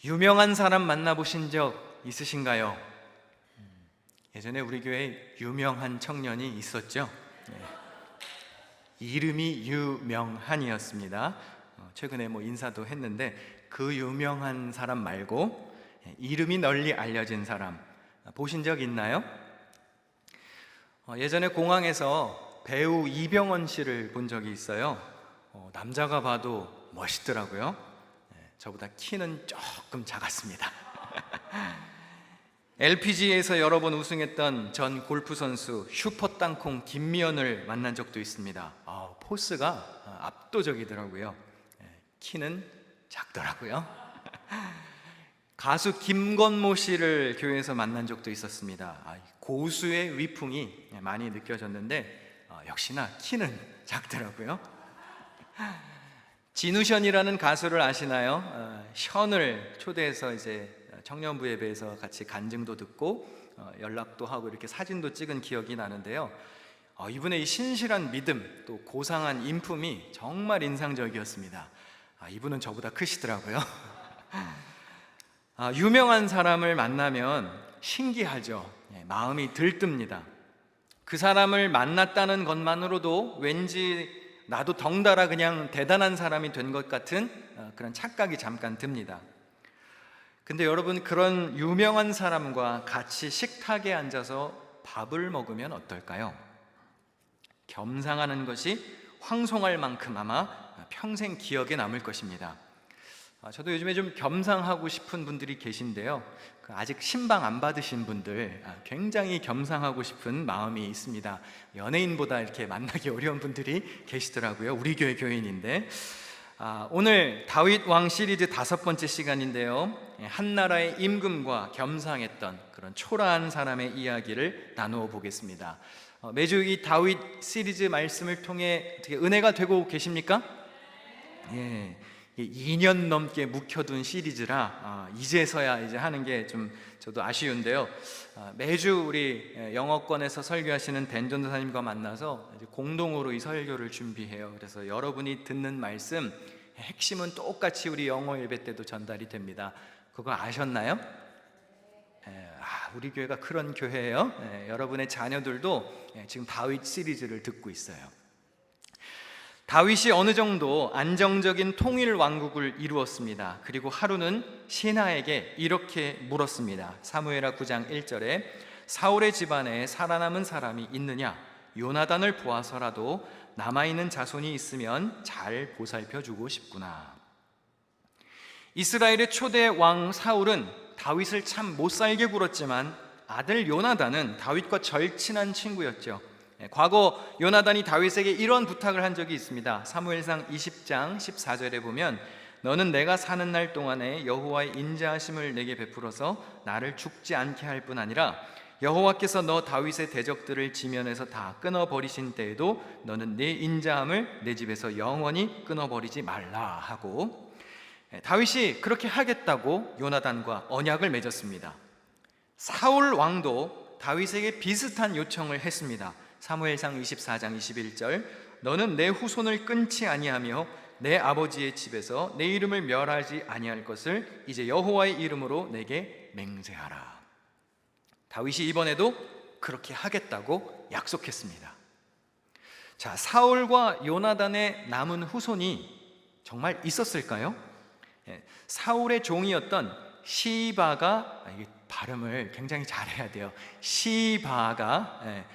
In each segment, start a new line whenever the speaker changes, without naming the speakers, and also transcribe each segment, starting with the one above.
유명한 사람 만나보신 적 있으신가요? 예전에 우리 교회에 유명한 청년이 있었죠. 이름이 유명한이었습니다. 최근에 인사도 했는데 그 유명한 사람 말고 이름이 널리 알려진 사람 보신 적 있나요? 예전에 공항에서 배우 이병헌 씨를 본 적이 있어요. 남자가 봐도 멋있더라고요. 저보다 키는 조금 작았습니다. LPGA에서 여러 번 우승했던 전 골프 선수 슈퍼 땅콩 김미연을 만난 적도 있습니다. 포스가 압도적이더라고요. 키는 작더라고요. 가수 김건모 씨를 교회에서 만난 적도 있었습니다. 고수의 위풍이 많이 느껴졌는데 역시나 키는 작더라고요. 진우션이라는 가수를 아시나요? 션을 초대해서 이제 청년부 예배에서 같이 간증도 듣고 연락도 하고 이렇게 사진도 찍은 기억이 나는데요. 이분의 이 신실한 믿음 또 고상한 인품이 정말 인상적이었습니다. 이분은 저보다 크시더라고요. 유명한 사람을 만나면 신기하죠. 마음이 들뜹니다. 그 사람을 만났다는 것만으로도 왠지 나도 덩달아 그냥 대단한 사람이 된 것 같은 그런 착각이 잠깐 듭니다. 근데 여러분, 그런 유명한 사람과 같이 식탁에 앉아서 밥을 먹으면 어떨까요? 겸상하는 것이 황송할 만큼 아마 평생 기억에 남을 것입니다. 저도 요즘에 좀 겸상하고 싶은 분들이 계신데요. 아직 신방 안 받으신 분들 굉장히 겸상하고 싶은 마음이 있습니다. 연예인보다 이렇게 만나기 어려운 분들이 계시더라고요. 우리 교회 교인인데 오늘 다윗 왕 시리즈 5번째 시간인데요. 한나라의 임금과 겸상했던 그런 초라한 사람의 이야기를 나누어 보겠습니다. 매주 이 다윗 시리즈 말씀을 통해 어떻게 은혜가 되고 계십니까? 예. 2년 넘게 묵혀둔 시리즈라 이제서야 이제 하는 게 좀 저도 아쉬운데요. 매주 우리 영어권에서 설교하시는 댄 전도사님과 만나서 공동으로 이 설교를 준비해요. 그래서 여러분이 듣는 말씀 핵심은 똑같이 우리 영어 예배 때도 전달이 됩니다. 그거 아셨나요? 우리 교회가 그런 교회예요. 여러분의 자녀들도 지금 다윗 시리즈를 듣고 있어요. 다윗이 어느 정도 안정적인 통일 왕국을 이루었습니다. 그리고 하루는 신하에게 이렇게 물었습니다. 사무엘하 9장 1절에 사울의 집안에 살아남은 사람이 있느냐? 요나단을 보아서라도 남아있는 자손이 있으면 잘 보살펴주고 싶구나. 이스라엘의 초대 왕 사울은 다윗을 참 못살게 굴었지만 아들 요나단은 다윗과 절친한 친구였죠. 과거 요나단이 다윗에게 이런 부탁을 한 적이 있습니다. 사무엘상 20장 14절에 보면 너는 내가 사는 날 동안에 여호와의 인자하심을 내게 베풀어서 나를 죽지 않게 할 뿐 아니라 여호와께서 너 다윗의 대적들을 지면에서 다 끊어버리신 때에도 너는 내 인자함을 내 집에서 영원히 끊어버리지 말라 하고, 다윗이 그렇게 하겠다고 요나단과 언약을 맺었습니다. 사울 왕도 다윗에게 비슷한 요청을 했습니다. 사무엘상 24장 21절 너는 내 후손을 끊지 아니하며 내 아버지의 집에서 내 이름을 멸하지 아니할 것을 이제 여호와의 이름으로 내게 맹세하라. 다윗이 이번에도 그렇게 하겠다고 약속했습니다. 자, 사울과 요나단의 남은 후손이 정말 있었을까요? 사울의 종이었던 시바가, 이게 발음을 굉장히 잘해야 돼요. 시바가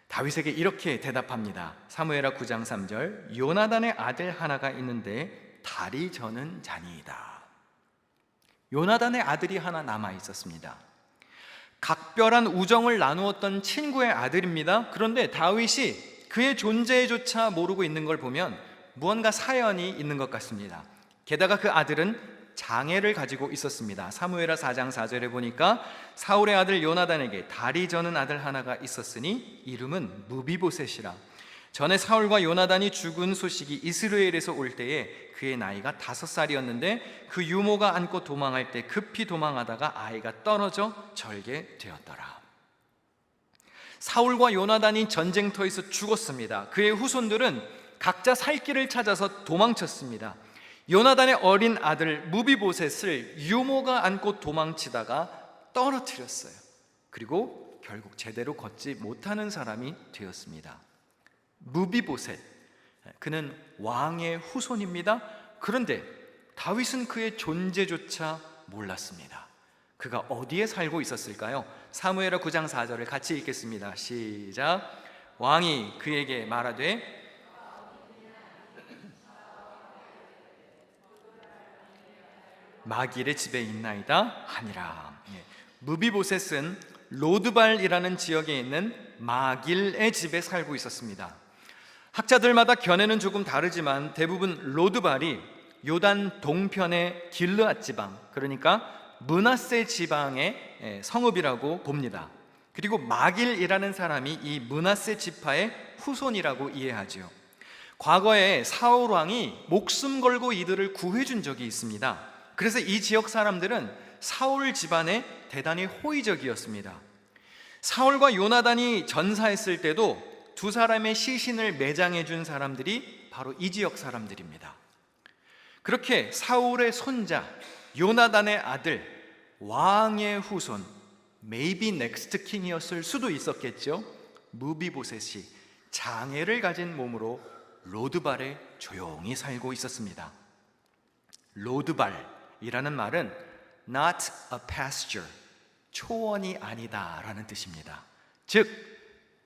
다윗에게 이렇게 대답합니다. 사무엘하 9장 3절 요나단의 아들 하나가 있는데 다리 저는 자니이다. 요나단의 아들이 하나 남아 있었습니다. 각별한 우정을 나누었던 친구의 아들입니다. 그런데 다윗이 그의 존재조차 모르고 있는 걸 보면 무언가 사연이 있는 것 같습니다. 게다가 그 아들은 장애를 가지고 있었습니다. 사무엘하 4장 4절에 보니까 사울의 아들 요나단에게 다리 저는 아들 하나가 있었으니 이름은 무비보셋이라. 전에 사울과 요나단이 죽은 소식이 이스라엘에서 올 때에 그의 나이가 5살이었는데 그 유모가 안고 도망할 때 급히 도망하다가 아이가 떨어져 절게 되었더라. 사울과 요나단이 전쟁터에서 죽었습니다. 그의 후손들은 각자 살 길을 찾아서 도망쳤습니다. 요나단의 어린 아들 무비보셋을 유모가 안고 도망치다가 떨어뜨렸어요. 그리고 결국 제대로 걷지 못하는 사람이 되었습니다. 무비보셋, 그는 왕의 후손입니다. 그런데 다윗은 그의 존재조차 몰랐습니다. 그가 어디에 살고 있었을까요? 사무엘하 9장 4절을 같이 읽겠습니다. 시작. 왕이 그에게 말하되 마길의 집에 있나이다 하니라. 무비보셋은 로드발이라는 지역에 있는 마길의 집에 살고 있었습니다. 학자들마다 견해는 조금 다르지만 대부분 로드발이 요단 동편의 길르앗 지방, 그러니까 므낫세 지방의 성읍이라고 봅니다. 그리고 마길이라는 사람이 이 므낫세 지파의 후손이라고 이해하죠. 과거에 사울 왕이 목숨 걸고 이들을 구해준 적이 있습니다. 그래서 이 지역 사람들은 사울 집안에 대단히 호의적이었습니다. 사울과 요나단이 전사했을 때도 두 사람의 시신을 매장해 준 사람들이 바로 이 지역 사람들입니다. 그렇게 사울의 손자, 요나단의 아들, 왕의 후손, maybe next king이었을 수도 있었겠죠. 무비보셋이 장애를 가진 몸으로 로드발에 조용히 살고 있었습니다. 로드발이라는 말은 not a pasture, 초원이 아니다 라는 뜻입니다. 즉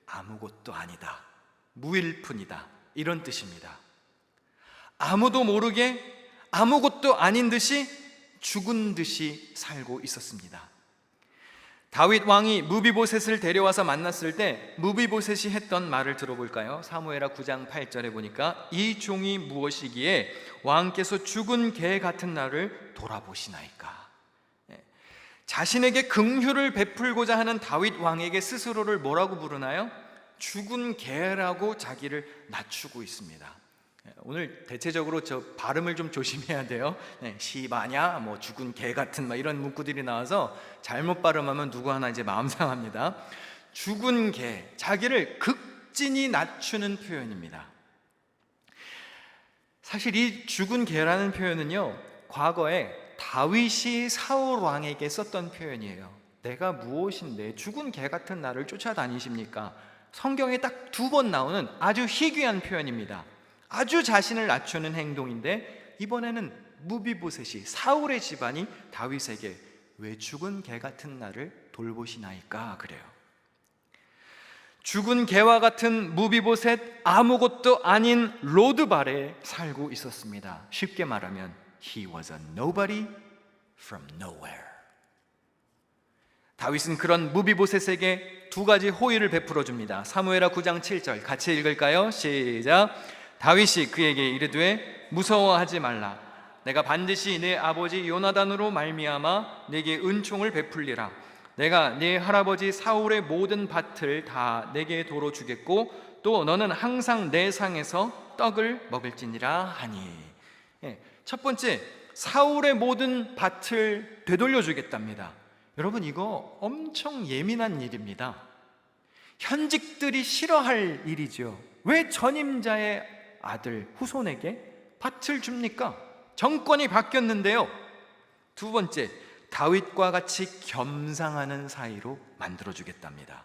아무것도 아니다, 무일푼이다, 이런 뜻입니다. 아무도 모르게 아무것도 아닌 듯이 죽은 듯이 살고 있었습니다. 다윗 왕이 무비보셋을 데려와서 만났을 때 무비보셋이 했던 말을 들어볼까요? 사무엘하 9장 8절에 보니까 이 종이 무엇이기에 왕께서 죽은 개 같은 나를 돌아보시나이까. 자신에게 긍휼을 베풀고자 하는 다윗 왕에게 스스로를 뭐라고 부르나요? 죽은 개라고 자기를 낮추고 있습니다. 오늘 대체적으로 저 발음을 좀 조심해야 돼요. 시바냐, 뭐 죽은 개 같은 이런 문구들이 나와서 잘못 발음하면 누구 하나 이제 마음 상합니다. 죽은 개, 자기를 극진히 낮추는 표현입니다. 사실 이 죽은 개라는 표현은요, 과거에 다윗이 사울 왕에게 썼던 표현이에요. 내가 무엇인데 죽은 개 같은 나를 쫓아다니십니까? 성경에 딱 2번 나오는 아주 희귀한 표현입니다. 아주 자신을 낮추는 행동인데 이번에는 무비보셋이, 사울의 집안이 다윗에게 왜 죽은 개 같은 나를 돌보시나이까 그래요. 죽은 개와 같은 무비보셋, 아무것도 아닌 로드발에 살고 있었습니다. 쉽게 말하면 He was a nobody from nowhere. 다윗은 그런 무비보셋에게 2가지 호의를 베풀어 줍니다. 사무엘하 9장 7절 같이 읽을까요? 시작. 다윗이 그에게 이르되 무서워하지 말라. 내가 반드시 내 아버지 요나단으로 말미암아 내게 은총을 베풀리라. 내가 네 할아버지 사울의 모든 밭을 다 내게 도로 주겠고 또 너는 항상 내 상에서 떡을 먹을지니라 하니. 첫 번째, 사울의 모든 밭을 되돌려 주겠답니다. 여러분, 이거 엄청 예민한 일입니다. 현직들이 싫어할 일이죠. 왜 전임자의 아들, 후손에게 밭을 줍니까? 정권이 바뀌었는데요. 2번째, 다윗과 같이 겸상하는 사이로 만들어주겠답니다.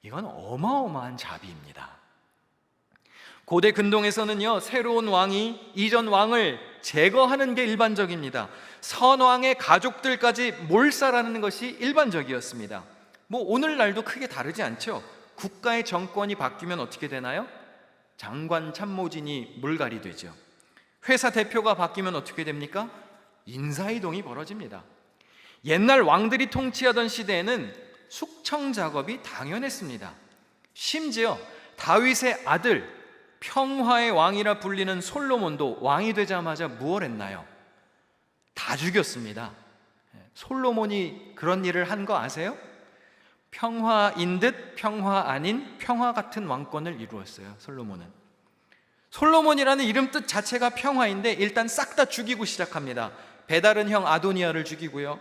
이건 어마어마한 자비입니다. 고대 근동에서는요, 새로운 왕이 이전 왕을 제거하는 게 일반적입니다. 선왕의 가족들까지 몰살하는 것이 일반적이었습니다. 오늘날도 크게 다르지 않죠. 국가의 정권이 바뀌면 어떻게 되나요? 장관 참모진이 물갈이 되죠. 회사 대표가 바뀌면 어떻게 됩니까? 인사이동이 벌어집니다. 옛날 왕들이 통치하던 시대에는 숙청 작업이 당연했습니다. 심지어 다윗의 아들, 평화의 왕이라 불리는 솔로몬도 왕이 되자마자 무엇 했나요? 다 죽였습니다. 솔로몬이 그런 일을 한 거 아세요? 평화인 듯 평화 아닌 평화 같은 왕권을 이루었어요. 솔로몬이라는 이름 뜻 자체가 평화인데 일단 싹 다 죽이고 시작합니다. 베다른 형 아도니아를 죽이고요,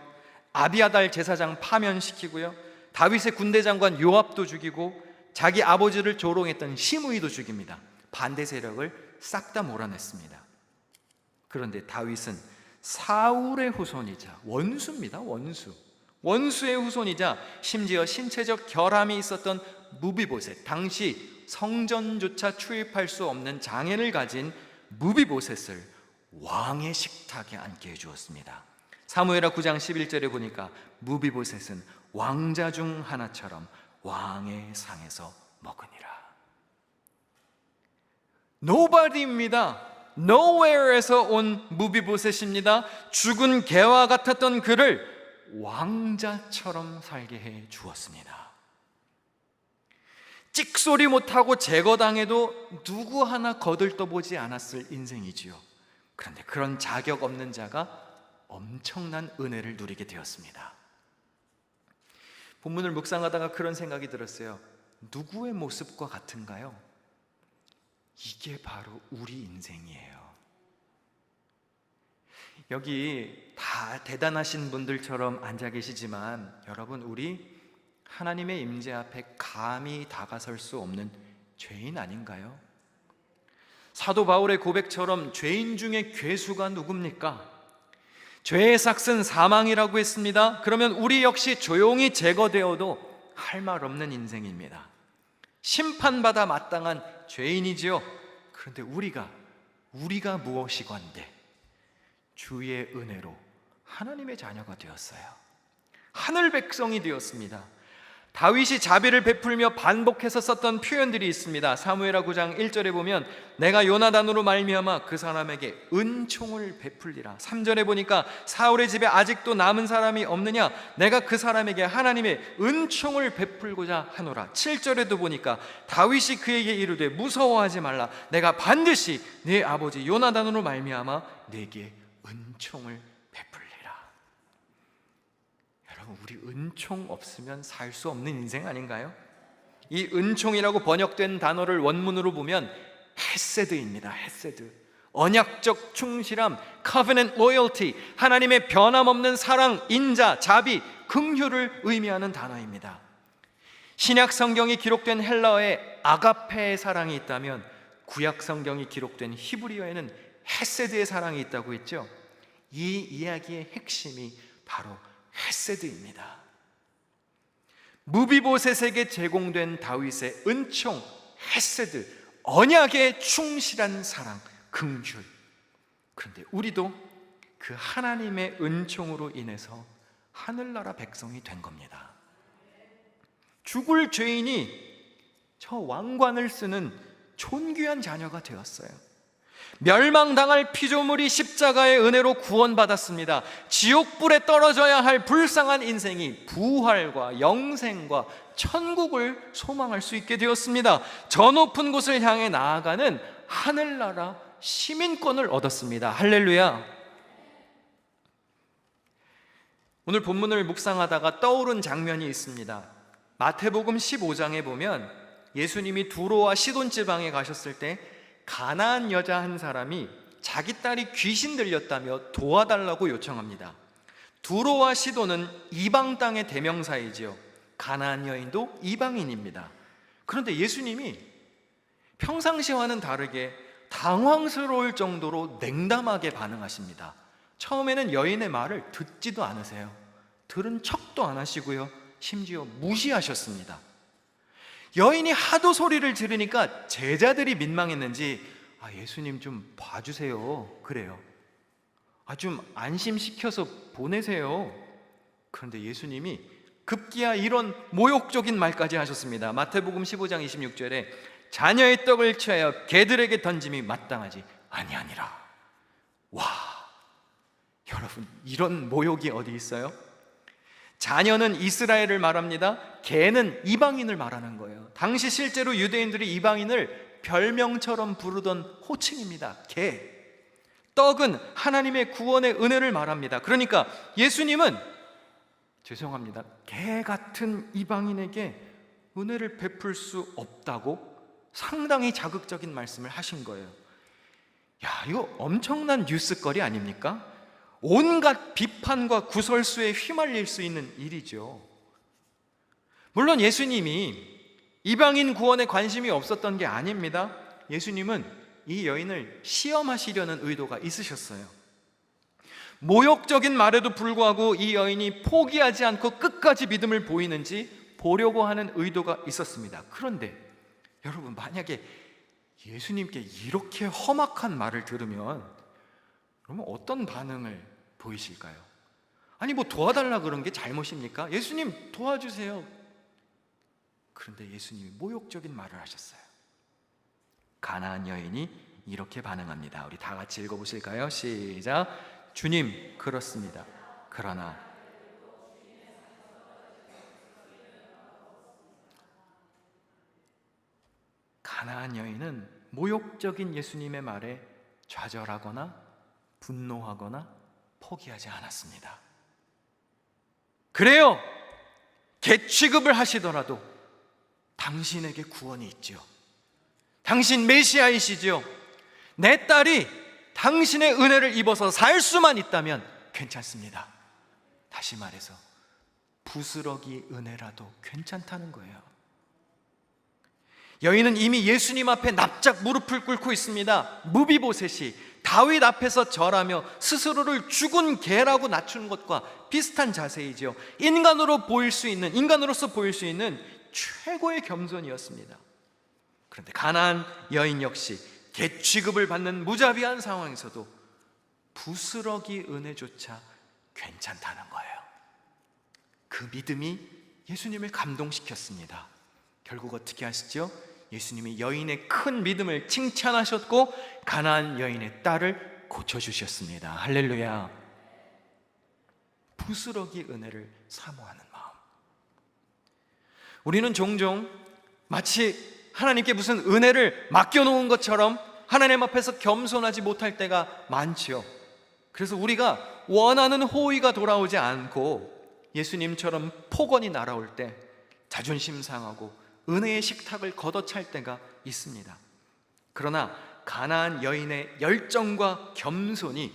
아비아달 제사장 파면시키고요, 다윗의 군대 장관 요압도 죽이고 자기 아버지를 조롱했던 시므이도 죽입니다. 반대 세력을 싹 다 몰아냈습니다. 그런데 다윗은 사울의 후손이자 원수입니다. 원수의 후손이자 심지어 신체적 결함이 있었던 무비보셋, 당시 성전조차 출입할 수 없는 장애를 가진 무비보셋을 왕의 식탁에 앉게 해주었습니다. 사무엘하 9장 11절에 보니까 무비보셋은 왕자 중 하나처럼 왕의 상에서 먹으니라. Nobody입니다. Nowhere에서 온 무비보셋입니다. 죽은 개와 같았던 그를 왕자처럼 살게 해 주었습니다. 찍소리 못하고 제거당해도 누구 하나 거들떠보지 않았을 인생이지요. 그런데 그런 자격 없는 자가 엄청난 은혜를 누리게 되었습니다. 본문을 묵상하다가 그런 생각이 들었어요. 누구의 모습과 같은가요? 이게 바로 우리 인생이에요. 여기 다 대단하신 분들처럼 앉아 계시지만 여러분, 우리 하나님의 임재 앞에 감히 다가설 수 없는 죄인 아닌가요? 사도 바울의 고백처럼 죄인 중에 괴수가 누굽니까? 죄의 삭은 사망이라고 했습니다. 그러면 우리 역시 조용히 제거되어도 할 말 없는 인생입니다. 심판받아 마땅한 죄인이지요. 그런데 우리가 무엇이건데 주의 은혜로 하나님의 자녀가 되었어요. 하늘 백성이 되었습니다. 다윗이 자비를 베풀며 반복해서 썼던 표현들이 있습니다. 사무엘하 9장 1절에 보면 내가 요나단으로 말미암아 그 사람에게 은총을 베풀리라. 3절에 보니까 사울의 집에 아직도 남은 사람이 없느냐, 내가 그 사람에게 하나님의 은총을 베풀고자 하노라. 7절에도 보니까 다윗이 그에게 이르되 무서워하지 말라, 내가 반드시 네 아버지 요나단으로 말미암아 네게 은총을 베풀리라. 여러분, 우리 은총 없으면 살 수 없는 인생 아닌가요? 이 은총이라고 번역된 단어를 원문으로 보면 헤세드입니다. 헤세드, 언약적 충실함, covenant loyalty, 하나님의 변함없는 사랑, 인자, 자비, 긍휼을 의미하는 단어입니다. 신약 성경이 기록된 헬라어에 아가페의 사랑이 있다면 구약 성경이 기록된 히브리어에는 헤세드의 사랑이 있다고 했죠. 이 이야기의 핵심이 바로 헤세드입니다. 무비보셋에게 제공된 다윗의 은총, 헤세드, 언약에 충실한 사랑, 긍휼. 그런데 우리도 그 하나님의 은총으로 인해서 하늘나라 백성이 된 겁니다. 죽을 죄인이 저 왕관을 쓰는 존귀한 자녀가 되었어요. 멸망당할 피조물이 십자가의 은혜로 구원받았습니다. 지옥불에 떨어져야 할 불쌍한 인생이 부활과 영생과 천국을 소망할 수 있게 되었습니다. 저 높은 곳을 향해 나아가는 하늘나라 시민권을 얻었습니다. 할렐루야. 오늘 본문을 묵상하다가 떠오른 장면이 있습니다. 마태복음 15장에 보면 예수님이 두로와 시돈 지방에 가셨을 때 가나안 여자 한 사람이 자기 딸이 귀신 들렸다며 도와달라고 요청합니다. 두로와 시돈은 이방 땅의 대명사이지요. 가나안 여인도 이방인입니다. 그런데 예수님이 평상시와는 다르게 당황스러울 정도로 냉담하게 반응하십니다. 처음에는 여인의 말을 듣지도 않으세요. 들은 척도 안 하시고요, 심지어 무시하셨습니다. 여인이 하도 소리를 지르니까 제자들이 민망했는지 예수님 좀 봐주세요 그래요. 좀 안심시켜서 보내세요. 그런데 예수님이 급기야 이런 모욕적인 말까지 하셨습니다. 마태복음 15장 26절에 자녀의 떡을 취하여 개들에게 던짐이 마땅하지 아니하니라. 와, 여러분, 이런 모욕이 어디 있어요? 자녀는 이스라엘을 말합니다. 개는 이방인을 말하는 거예요. 당시 실제로 유대인들이 이방인을 별명처럼 부르던 호칭입니다. 개. 떡은 하나님의 구원의 은혜를 말합니다. 그러니까 예수님은 죄송합니다, 개 같은 이방인에게 은혜를 베풀 수 없다고 상당히 자극적인 말씀을 하신 거예요. 이거 엄청난 뉴스거리 아닙니까? 온갖 비판과 구설수에 휘말릴 수 있는 일이죠. 물론 예수님이 이방인 구원에 관심이 없었던 게 아닙니다. 예수님은 이 여인을 시험하시려는 의도가 있으셨어요. 모욕적인 말에도 불구하고 이 여인이 포기하지 않고 끝까지 믿음을 보이는지 보려고 하는 의도가 있었습니다. 그런데 여러분, 만약에 예수님께 이렇게 험악한 말을 들으면 그러면 어떤 반응을 보이실까요? 아니, 뭐 도와달라 그런 게 잘못입니까? 예수님 도와주세요. 그런데 예수님이 모욕적인 말을 하셨어요. 가나안 여인이 이렇게 반응합니다. 우리 다 같이 읽어보실까요? 시작. 주님, 그렇습니다. 그러나 가나안 여인은 모욕적인 예수님의 말에 좌절하거나 분노하거나 포기하지 않았습니다. 그래요, 개 취급을 하시더라도 당신에게 구원이 있지요. 당신 메시아이시지요. 내 딸이 당신의 은혜를 입어서 살 수만 있다면 괜찮습니다. 다시 말해서 부스러기 은혜라도 괜찮다는 거예요. 여인은 이미 예수님 앞에 납작 무릎을 꿇고 있습니다. 무비보셋이 다윗 앞에서 절하며 스스로를 죽은 개라고 낮추는 것과 비슷한 자세이죠. 인간으로서 보일 수 있는 최고의 겸손이었습니다. 그런데 가나안 여인 역시 개 취급을 받는 무자비한 상황에서도 부스러기 은혜조차 괜찮다는 거예요. 그 믿음이 예수님을 감동시켰습니다. 결국 어떻게 하시죠? 예수님이 여인의 큰 믿음을 칭찬하셨고 가나안 여인의 딸을 고쳐주셨습니다. 할렐루야. 부스러기 은혜를 사모하는 마음. 우리는 종종 마치 하나님께 무슨 은혜를 맡겨놓은 것처럼 하나님 앞에서 겸손하지 못할 때가 많지요. 그래서 우리가 원하는 호의가 돌아오지 않고 예수님처럼 폭언이 날아올 때 자존심 상하고 은혜의 식탁을 걷어찰 때가 있습니다. 그러나 가나안 여인의 열정과 겸손이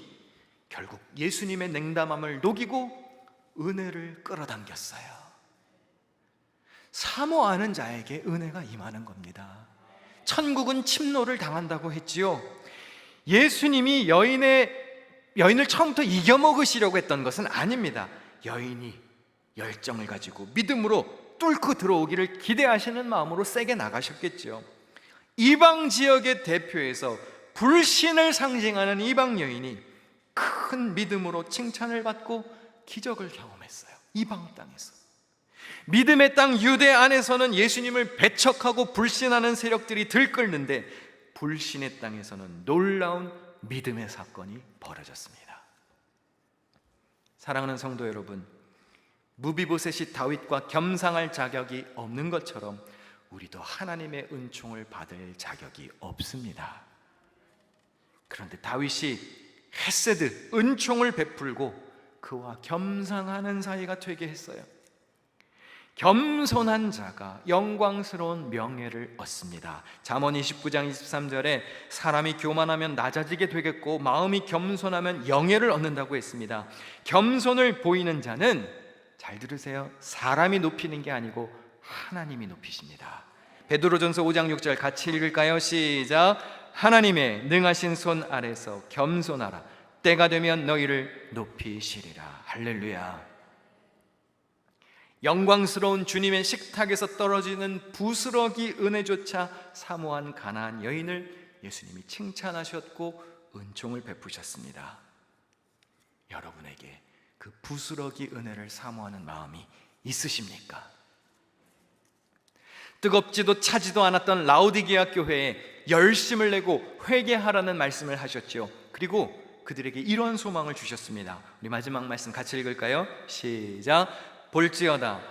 결국 예수님의 냉담함을 녹이고 은혜를 끌어당겼어요. 사모하는 자에게 은혜가 임하는 겁니다. 천국은 침노를 당한다고 했지요. 예수님이 여인을 처음부터 이겨먹으시려고 했던 것은 아닙니다. 여인이 열정을 가지고 믿음으로 뚫고 들어오기를 기대하시는 마음으로 세게 나가셨겠죠. 이방 지역의 대표에서 불신을 상징하는 이방 여인이 큰 믿음으로 칭찬을 받고 기적을 경험했어요. 이방 땅에서. 믿음의 땅 유대 안에서는 예수님을 배척하고 불신하는 세력들이 들끓는데 불신의 땅에서는 놀라운 믿음의 사건이 벌어졌습니다. 사랑하는 성도 여러분, 무비보셋이 다윗과 겸상할 자격이 없는 것처럼 우리도 하나님의 은총을 받을 자격이 없습니다. 그런데 다윗이 헤세드, 은총을 베풀고 그와 겸상하는 사이가 되게 했어요. 겸손한 자가 영광스러운 명예를 얻습니다. 잠언 29장 23절에 사람이 교만하면 낮아지게 되겠고 마음이 겸손하면 영예를 얻는다고 했습니다. 겸손을 보이는 자는, 잘 들으세요, 사람이 높이는 게 아니고 하나님이 높이십니다. 베드로전서 5장 6절 같이 읽을까요? 시작. 하나님의 능하신 손 아래서 겸손하라. 때가 되면 너희를 높이시리라. 할렐루야. 영광스러운 주님의 식탁에서 떨어지는 부스러기 은혜조차 사모한 가나안 여인을 예수님이 칭찬하셨고 은총을 베푸셨습니다. 여러분에게 그 부스러기 은혜를 사모하는 마음이 있으십니까? 뜨겁지도 차지도 않았던 라오디게아 교회에 열심을 내고 회개하라는 말씀을 하셨죠. 그리고 그들에게 이런 소망을 주셨습니다. 우리 마지막 말씀 같이 읽을까요? 시작. 볼지어다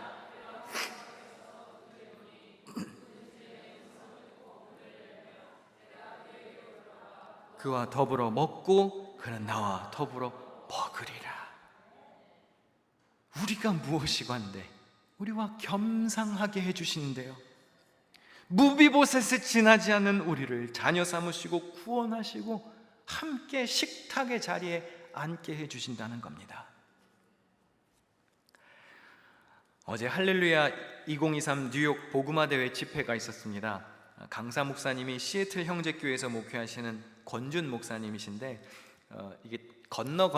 그와 더불어 먹고 그는 나와 더불어 먹으리라. 우리가 무엇이건데 우리와 겸상하게 해주시는데요, 무비보셋에 지나지 않는 우리를 자녀 삼으시고 구원하시고 함께 식탁의 자리에 앉게 해주신다는 겁니다. 어제 할렐루야 2023 뉴욕 복음화 대회 집회가 있었습니다. 강사 목사님이 시애틀 형제교회에서 목회하시는 권준 목사님이신데 이게 건너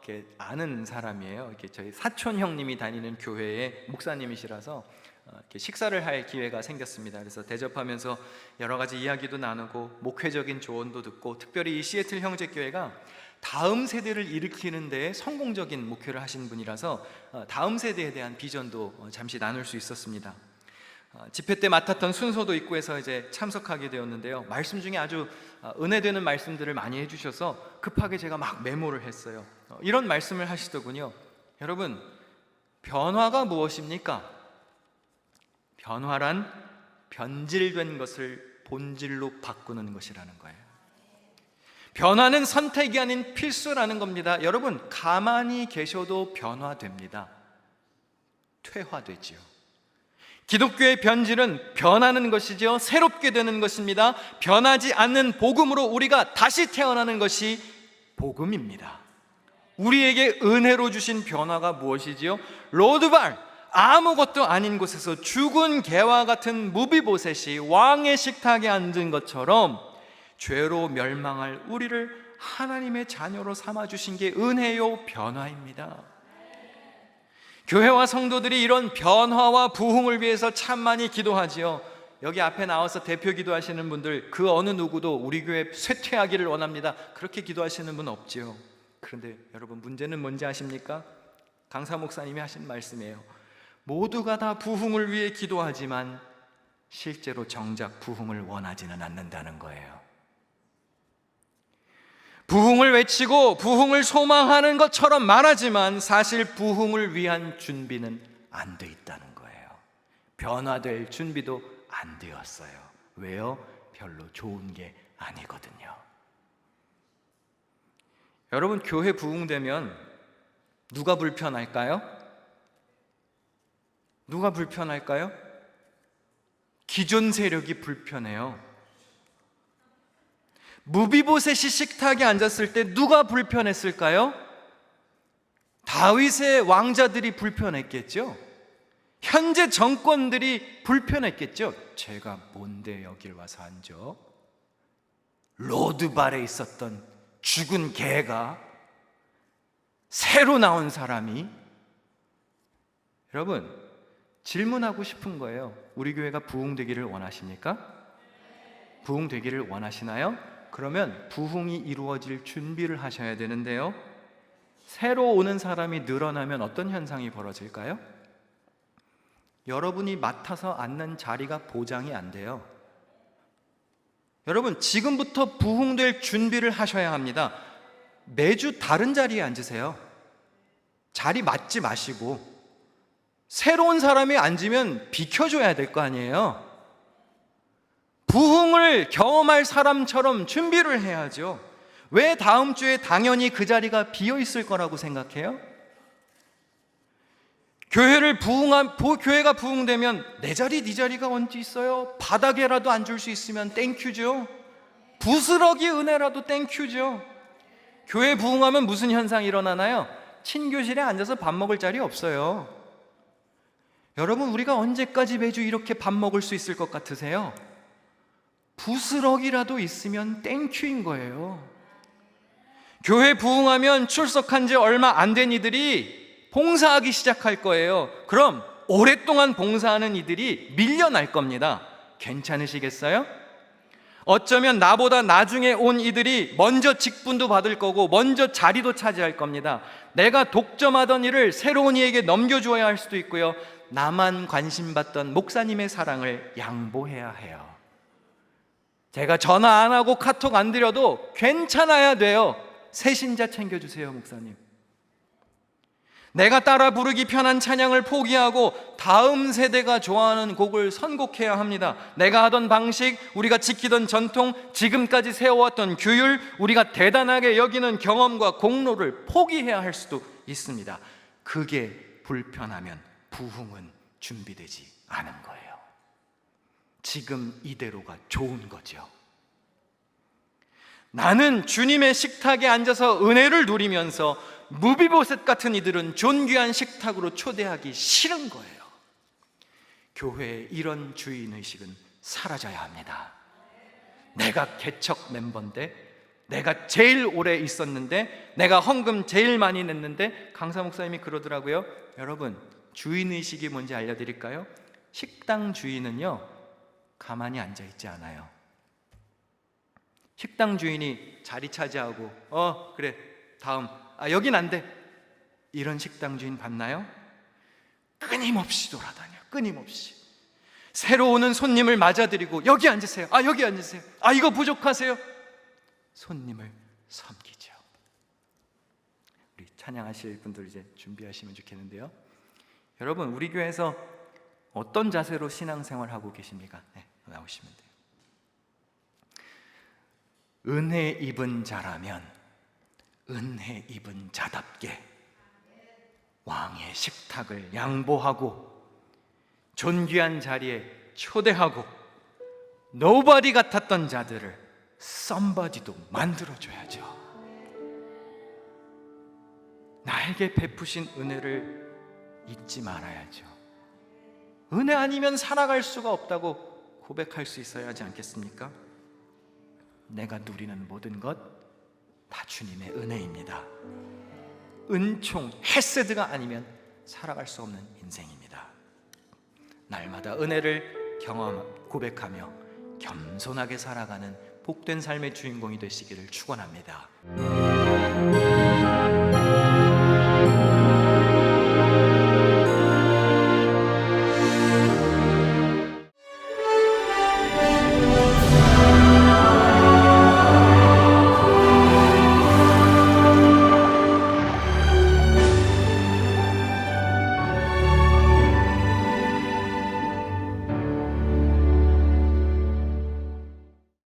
이렇게 아는 사람이에요. 이렇게 저희 사촌 형님이 다니는 교회의 목사님이시라서 이렇게 식사를 할 기회가 생겼습니다. 그래서 대접하면서 여러 가지 이야기도 나누고 목회적인 조언도 듣고, 특별히 이 시애틀 형제교회가 다음 세대를 일으키는 데 성공적인 목회를 하신 분이라서 다음 세대에 대한 비전도 잠시 나눌 수 있었습니다. 집회 때 맡았던 순서도 있고 해서 이제 참석하게 되었는데요. 말씀 중에 아주 은혜되는 말씀들을 많이 해주셔서 급하게 제가 막 메모를 했어요. 이런 말씀을 하시더군요. 여러분, 변화가 무엇입니까? 변화란 변질된 것을 본질로 바꾸는 것이라는 거예요. 변화는 선택이 아닌 필수라는 겁니다. 여러분, 가만히 계셔도 변화됩니다. 퇴화되지요. 기독교의 변질은 변하는 것이죠. 새롭게 되는 것입니다. 변하지 않는 복음으로 우리가 다시 태어나는 것이 복음입니다. 우리에게 은혜로 주신 변화가 무엇이지요? 로드발, 아무것도 아닌 곳에서 죽은 개와 같은 무비보셋이 왕의 식탁에 앉은 것처럼 죄로 멸망할 우리를 하나님의 자녀로 삼아주신 게 은혜요, 변화입니다. 교회와 성도들이 이런 변화와 부흥을 위해서 참 많이 기도하지요. 여기 앞에 나와서 대표 기도하시는 분들, 그 어느 누구도 우리 교회 쇠퇴하기를 원합니다, 그렇게 기도하시는 분 없지요. 그런데 여러분, 문제는 뭔지 아십니까? 강사 목사님이 하신 말씀이에요. 모두가 다 부흥을 위해 기도하지만 실제로 정작 부흥을 원하지는 않는다는 거예요. 부흥을 외치고 부흥을 소망하는 것처럼 말하지만 사실 부흥을 위한 준비는 안 돼 있다는 거예요. 변화될 준비도 안 되었어요. 왜요? 별로 좋은 게 아니거든요. 여러분, 교회 부흥되면 누가 불편할까요? 누가 불편할까요? 기존 세력이 불편해요. 무비보셋이 식탁에 앉았을 때 누가 불편했을까요? 다윗의 왕자들이 불편했겠죠. 현재 정권들이 불편했겠죠. 제가 뭔데 여길 와서 앉아? 로드발에 있었던 죽은 개가, 새로 나온 사람이. 여러분, 질문하고 싶은 거예요. 우리 교회가 부흥되기를 원하십니까? 부흥되기를 원하시나요? 그러면 부흥이 이루어질 준비를 하셔야 되는데요, 새로 오는 사람이 늘어나면 어떤 현상이 벌어질까요? 여러분이 맡아서 앉는 자리가 보장이 안 돼요. 여러분, 지금부터 부흥될 준비를 하셔야 합니다. 매주 다른 자리에 앉으세요. 자리 맡지 마시고 새로운 사람이 앉으면 비켜줘야 될 거 아니에요. 부흥을 경험할 사람처럼 준비를 해야죠. 왜 다음 주에 당연히 그 자리가 비어 있을 거라고 생각해요? 교회가 부흥되면 내 자리 네 자리가 언제 있어요? 바닥에라도 앉을 수 있으면 땡큐죠. 부스러기 은혜라도 땡큐죠. 교회 부흥하면 무슨 현상이 일어나나요? 친교실에 앉아서 밥 먹을 자리 없어요. 여러분, 우리가 언제까지 매주 이렇게 밥 먹을 수 있을 것 같으세요? 부스럭이라도 있으면 땡큐인 거예요. 교회 부흥하면 출석한 지 얼마 안 된 이들이 봉사하기 시작할 거예요. 그럼 오랫동안 봉사하는 이들이 밀려날 겁니다. 괜찮으시겠어요? 어쩌면 나보다 나중에 온 이들이 먼저 직분도 받을 거고 먼저 자리도 차지할 겁니다. 내가 독점하던 일을 새로운 이에게 넘겨주어야 할 수도 있고요, 나만 관심받던 목사님의 사랑을 양보해야 해요. 제가 전화 안 하고 카톡 안 드려도 괜찮아야 돼요. 새신자 챙겨주세요, 목사님. 내가 따라 부르기 편한 찬양을 포기하고 다음 세대가 좋아하는 곡을 선곡해야 합니다. 내가 하던 방식, 우리가 지키던 전통, 지금까지 세워왔던 규율, 우리가 대단하게 여기는 경험과 공로를 포기해야 할 수도 있습니다. 그게 불편하면 부흥은 준비되지 않은 거예요. 지금 이대로가 좋은 거죠. 나는 주님의 식탁에 앉아서 은혜를 누리면서 무비보셋 같은 이들은 존귀한 식탁으로 초대하기 싫은 거예요. 교회의 이런 주인의식은 사라져야 합니다. 내가 개척 멤버인데, 내가 제일 오래 있었는데, 내가 헌금 제일 많이 냈는데, 강사 목사님이 그러더라고요. 여러분, 주인의식이 뭔지 알려드릴까요? 식당 주인은요, 가만히 앉아있지 않아요. 식당 주인이 자리 차지하고 그래 다음, 여긴 안 돼, 이런 식당 주인 봤나요? 끊임없이 돌아다녀. 끊임없이 새로 오는 손님을 맞아드리고, 여기 앉으세요, 여기 앉으세요, 이거 부족하세요, 손님을 섬기죠. 우리 찬양하실 분들 이제 준비하시면 좋겠는데요. 여러분, 우리 교회에서 어떤 자세로 신앙생활하고 계십니까? 네, 나오시면 돼요. 은혜 입은 자라면 은혜 입은 자답게 왕의 식탁을 양보하고, 존귀한 자리에 초대하고, 노바디 같았던 자들을 썸바디도 만들어줘야죠. 나에게 베푸신 은혜를 잊지 말아야죠. 은혜 아니면 살아갈 수가 없다고 고백할 수 있어야 하지 않겠습니까? 내가 누리는 모든 것 다 주님의 은혜입니다. 은총, 헤세드가 아니면 살아갈 수 없는 인생입니다. 날마다 은혜를 고백하며 겸손하게 살아가는 복된 삶의 주인공이 되시기를 축원합니다.